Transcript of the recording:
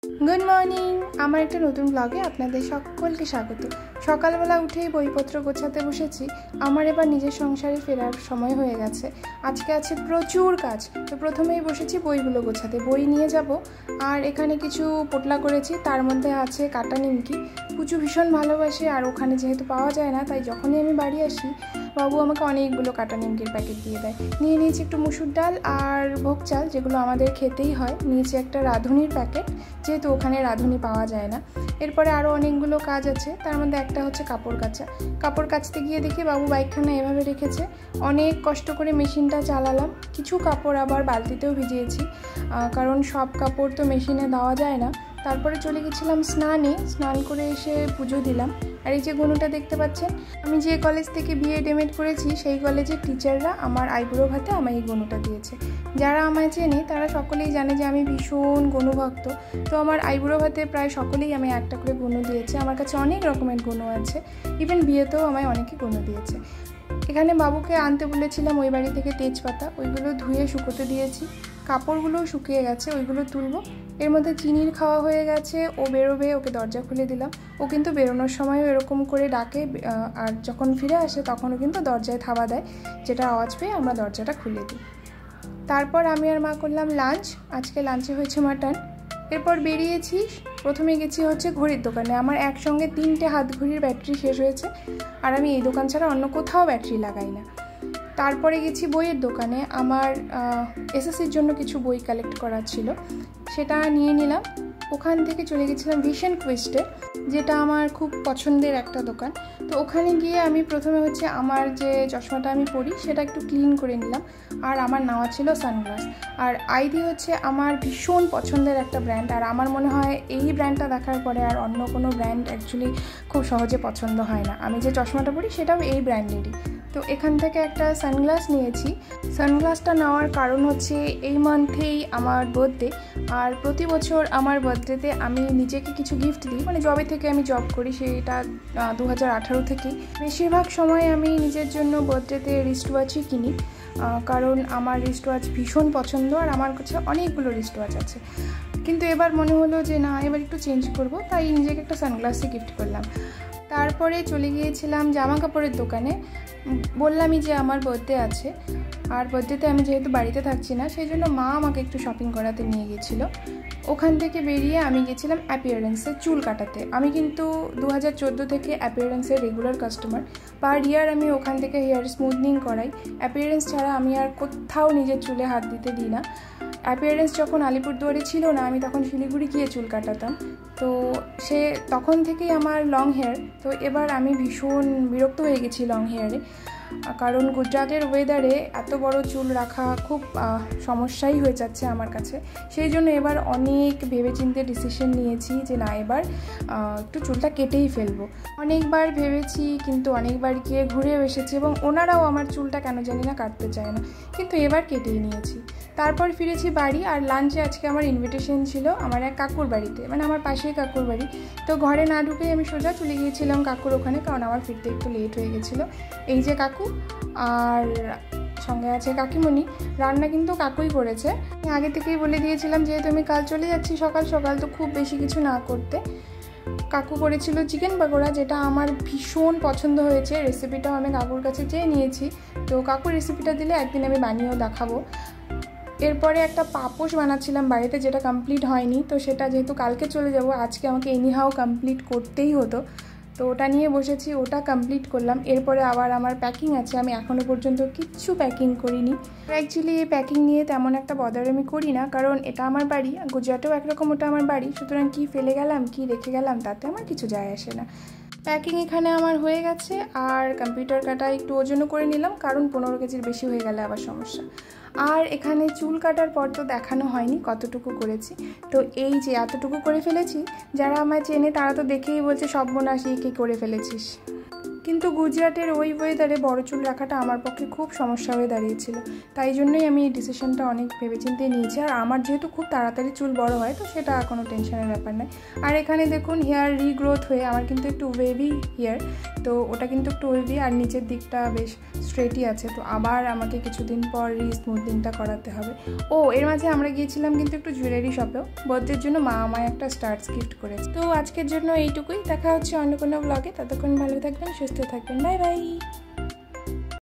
Good morning आमार एक नतून ब्लगे आपनादेर सकलके स्वागत। सकालबेला उठेई बईपत्र गोछाते बसेছি। আমার এবার নিজের সংসারে ফেরার সময় হয়ে গেছে। আজকে আছে প্রচুর কাজ, তো প্রথমেই বসেছি বইগুলো গোছাতে। বই নিয়ে যাব। আর এখানে কিছু পোটলা করেছি, তার মধ্যে আছে কাটা নিমকি। পুচু ভীষণ ভালোবাসে, আর ওখানে যেহেতু পাওয়া যায় না, তাই যখনই আমি বাড়ি আসি বাবু আমাকে অনেকগুলো কাটা নিমকির প্যাকেট দিয়ে দেয়। নিয়ে নিয়েছি একটু মুসুর ডাল আর ভোগ চাল, যেগুলো আমাদের খেতেই হয়। নিয়েছি একটা রাঁধুনির প্যাকেট, যেহেতু ওখানে রাঁধুনি পাওয়া যায় না। এরপরে আরও অনেকগুলো কাজ আছে, তার মধ্যে একটা হচ্ছে কাপড় কাচা। কাপড় কাচতে গিয়ে দেখি বাবু বাইকখানা এভাবে রেখেছে। অনেক কষ্ট করে মেশিনটা চালালাম। কিছু কাপড় আবার বালতিতেও ভিজিয়েছি, কারণ সব কাপড় তো মেশিনে দেওয়া যায় না। তারপরে চলে গেছিলাম স্নানে। স্নান করে এসে পুজো দিলাম। আর এই যে গনুটা দেখতে পাচ্ছেন, আমি যে কলেজ থেকে বিএড এমএড করেছি সেই কলেজের টিচাররা আমার আইবুড়ো ভাতে আমায় এই গনুটা দিয়েছে। যারা আমায় চেনে তারা সকলেই জানে যে আমি ভীষণ গনু ভক্ত। তো আমার আইবুড়ো ভাতে প্রায় সকলেই আমায় একটা করে গনু দিয়েছে। আমার কাছে অনেক রকমের গনু আছে, ইভেন বিয়েতেও আমায় অনেকে গনু দিয়েছে। এখানে বাবুকে আনতে বলেছিলাম ওই বাড়ি থেকে তেজপাতা, ওইগুলো ধুয়ে শুকোতে দিয়েছি। কাপড়গুলোও শুকিয়ে গেছে, ওইগুলো তুলবো। এর মধ্যে চিনির খাওয়া হয়ে গেছে, ও বেরোবে, ওকে দরজা খুলে দিলাম। ও কিন্তু বেরোনোর সময়ও এরকম করে ডাকে, আর যখন ফিরে আসে তখনও কিন্তু দরজায় থাবা দেয়, যেটা আওয়াজ পেয়ে আমরা দরজাটা খুলে দিই। তারপর আমি আর মা করলাম লাঞ্চ। আজকে লাঞ্চে হয়েছে মাটন। এরপর বেরিয়েছি। প্রথমে গেছি হচ্ছে ঘড়ির দোকানে। আমার একসঙ্গে 3টে হাত ঘড়ির ব্যাটারি শেষ হয়েছে, আর আমি এই দোকান ছাড়া অন্য কোথাও ব্যাটারি লাগাই না। তারপরে গেছি বইয়ের দোকানে। আমার এসএসসির জন্য কিছু বই কালেক্ট করার ছিল, সেটা নিয়ে নিলাম। ওখান থেকে চলে গেছিলাম ভিশন কুইস্টে, যেটা আমার খুব পছন্দের একটা দোকান। তো ওখানে গিয়ে আমি প্রথমে হচ্ছে আমার যে চশমাটা আমি পরি সেটা একটু ক্লিন করে নিলাম। আর আমার নেওয়া ছিল সানগ্লাস। আর আইডি হচ্ছে আমার ভীষণ পছন্দের একটা ব্র্যান্ড, আর আমার মনে হয় এই ব্র্যান্ডটা দেখার পরে আর অন্য কোনো ব্র্যান্ড অ্যাকচুয়ালি খুব সহজে পছন্দ হয় না। আমি যে চশমাটা পরি সেটাও এই ব্র্যান্ডেরই। তো এখান থেকে একটা সানগ্লাস নিয়েছি। সানগ্লাসটা নেওয়ার কারণ হচ্ছে এই মান্থেই আমার বার্থডে, আর প্রতি বছর আমার বার্থডেতে আমি নিজেকে কিছু গিফট দিই। মানে জবে থেকে আমি জব করি, সেটা 2018 থেকেই বেশিরভাগ সময় আমি নিজের জন্য বার্থডেতে রিস্ট ওয়াচই কিনি, কারণ আমার রিস্ট ওয়াচ ভীষণ পছন্দ, আর আমার কাছে অনেকগুলো রিস্ট ওয়াচ আছে। কিন্তু এবার মনে হলো যে না, এবার একটু চেঞ্জ করব, তাই নিজেকে একটা সানগ্লাসই গিফট করলাম। তারপরে চলে গিয়েছিলাম জামা কাপড়ের দোকানে। বললামই যে আমার বার্থডে আছে, আর বার্থডেতে আমি যেহেতু বাড়িতে থাকছি না, সেই জন্য মা আমাকে একটু শপিং করাতে নিয়ে গিয়েছিলো। ওখান থেকে বেরিয়ে আমি গেছিলাম অ্যাপিয়ারেন্সে চুল কাটাতে। আমি কিন্তু 2014 থেকে অ্যাপিয়ারেন্সের রেগুলার কাস্টমার। পার ইয়ার আমি ওখান থেকে হেয়ার স্মুথনিং করাই। অ্যাপিয়ারেন্স ছাড়া আমি আর কোথাও নিজের চুলে হাত দিতে দিই না। অ্যাপিয়ারেন্স যখন আলিপুরদুয়ারে ছিল না, আমি তখন শিলিগুড়ি গিয়ে চুল কাটাতাম। তো তখন থেকেই আমার লং হেয়ার। তো এবার আমি ভীষণ বিরক্ত হয়ে গেছি লং হেয়ারে, কারণ গুজরাটের ওয়েদারে এত বড় চুল রাখা খুব সমস্যাই হয়ে যাচ্ছে আমার কাছে। সেই জন্য এবার অনেক ভেবেচিন্তে ডিসিশন নিয়েছি যে না, এবার একটু চুলটা কেটেই ফেলবো। অনেকবার ভেবেছি, কিন্তু অনেকবার গিয়ে ঘুরেও এসেছি, এবং ওনারাও আমার চুলটা কেন জানি না কাটতে চায় না, কিন্তু এবার কেটেই নিয়েছি। তারপর ফিরেছি বাড়ি। আর লাঞ্চে আজকে আমার ইনভিটেশন ছিল আমার এক কাকুর বাড়িতে, মানে আমার পাশেই কাকুর বাড়ি। তো ঘরে না ঢুকেই আমি সোজা চলে গিয়েছিলাম কাকুর ওখানে, কারণ আমার ফিরতে একটু লেট হয়ে গেছিলো। এই যে কাকু, আর সঙ্গে আছে কাকিমণি। রান্না কিন্তু কাকুই করেছে। আমি আগে থেকেই বলে দিয়েছিলাম যেহেতু আমি কাল চলে যাচ্ছি সকাল সকাল, তো খুব বেশি কিছু না করতে। কাকু করেছিল চিকেন পকোড়া, যেটা আমার ভীষণ পছন্দ হয়েছে। রেসিপিটাও আমি কাকুর কাছে চেয়ে নিয়েছি, তো কাকুর রেসিপিটা দিলে একদিন আমি বানিয়েও দেখাবো। এরপরে একটা পাপোশ বানাচ্ছিলাম বাড়িতে, যেটা কমপ্লিট হয়নি। তো সেটা যেহেতু কালকে চলে যাব, আজকে আমাকে এনিহাও কমপ্লিট করতেই হতো, তো ওটা নিয়ে বসেছি, ওটা কমপ্লিট করলাম। এরপরে আবার আমার প্যাকিং আছে। আমি এখনও পর্যন্ত কিচ্ছু প্যাকিং করিনি। অ্যাকচুয়ালি এই প্যাকিং নিয়ে তেমন একটা বদার আমি করি না, কারণ এটা আমার বাড়ি, গুজরাটেও একরকম ওটা আমার বাড়ি। সুতরাং কী ফেলে গেলাম কী রেখে গেলাম তাতে আমার কিছু যায় আসে না। প্যাকিং এখানে আমার হয়ে গেছে, আর কম্পিউটার কাটা একটু ওজনও করে নিলাম, কারণ 15 কেজির বেশি হয়ে গেলে আবার সমস্যা। আর এখানে চুল কাটার পর তো দেখানো হয়নি কতটুকু করেছি। তো এই যে এতটুকু করে ফেলেছি, যারা আমায় চেনে তারা তো দেখেই বলছে সর্বনাশী কী করে ফেলেছিস। কিন্তু গুজরাটের ওই ওয়েদারে বড় চুল রাখাটা আমার পক্ষে খুব সমস্যা হয়ে দাঁড়িয়েছিল, তাই জন্যই আমি এই ডিসিশনটা অনেক ভেবেচিন্তে নিয়েছি। আর আমার যেহেতু খুব তাড়াতাড়ি চুল বড় হয়, তো সেটা কোনো টেনশনের ব্যাপার নয়। আর এখানে দেখুন হেয়ার রিগ্রোথ হয়ে আমার কিন্তু একটু ওয়েভি হেয়ার, তো ওটা কিন্তু একটু ওয়েভি আর নিচের দিকটা বেশ স্ট্রেটই আছে। তো আবার আমাকে কিছুদিন পর স্মুথনিংটা করাতে হবে। এর মাঝে আমরা গিয়েছিলাম কিন্তু একটু জুয়েলারি শপেও, বার্থডের জন্য মা আমায় একটা স্টার্স গিফট করেছে। তো আজকের জন্য এইটুকুই, দেখা হচ্ছে অন্য কোনো ব্লগে। ততক্ষণ ভালো থাকবেন, সুস্থ থাকবেন, বাই বাই।